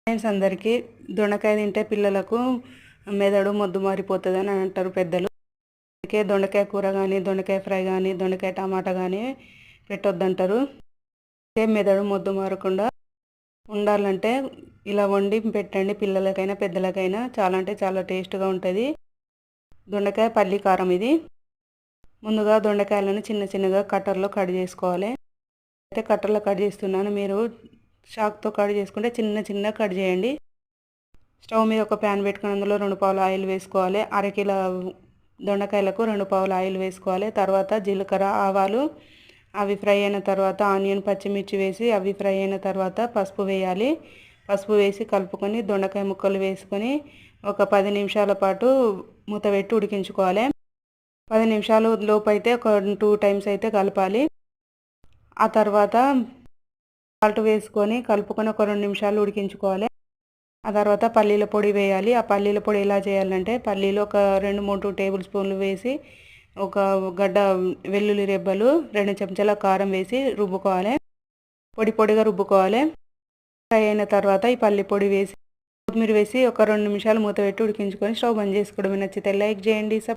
Friends అందరికీ దొండకాయ తింటే పిల్లలకు మెదడు మొద్దు మారిపోతుందని అంటారు పెద్దలు. అందుకే దొండకాయ కూర కానీ, దొండకాయ ఫ్రై కానీ, దొండకాయ టమాటా కానీ పెట్టొద్దంటారు. మెదడు మొద్దు మారకుండా ఉండాలంటే ఇలా వండి పెట్టండి. పిల్లలకైనా పెద్దలకైనా చాలా అంటే చాలా టేస్ట్గా ఉంటుంది. దొండకాయ పల్లి కారం ఇది. ముందుగా దొండకాయలను చిన్న చిన్నగా కట్టర్లో కట్ చేసుకోవాలి. అయితే కట్టర్లో కట్ చేస్తున్నాను, మీరు చాకుతో కట్ చేసుకుంటే చిన్న చిన్న కట్ చేయండి. స్టవ్ మీద ఒక ప్యాన్ పెట్టుకుని అందులో 2 పావుల ఆయిల్ వేసుకోవాలి. అరకిలో దొండకాయలకు 2 పావుల ఆయిల్ వేసుకోవాలి. తర్వాత జీలకర్ర, ఆవాలు అవి ఫ్రై అయిన తర్వాత ఆనియన్, పచ్చిమిర్చి వేసి అవి ఫ్రై అయిన తర్వాత పసుపు వేయాలి. పసుపు వేసి కలుపుకొని దొండకాయ ముక్కలు వేసుకొని ఒక 10 నిమిషాల పాటు మూత పెట్టి ఉడికించుకోవాలి. 10 నిమిషాలు లోపు అయితే ఒక 2 టైమ్స్ అయితే కలపాలి. ఆ తర్వాత సాల్ట్ వేసుకొని కలుపుకొని ఒక 2 నిమిషాలు ఉడికించుకోవాలి. ఆ తర్వాత పల్లీల పొడి వేయాలి. ఆ పల్లీల పొడి ఎలా చేయాలంటే పల్లీలు ఒక 2-3 టేబుల్ స్పూన్లు వేసి, ఒక గడ్డ వెల్లుల్లి రెబ్బలు, 2 చెంచాల కారం వేసి రుబ్బుకోవాలి. పొడిగా రుబ్బుకోవాలి. ఫ్రై అయిన తర్వాత ఈ పల్లి పొడి వేసి కొత్తిమీర వేసి ఒక 2 నిమిషాలు మూత పెట్టి ఉడికించుకొని స్టవ్ బంద్ చేసుకోవడం. నచ్చితే లైక్ చేయండి.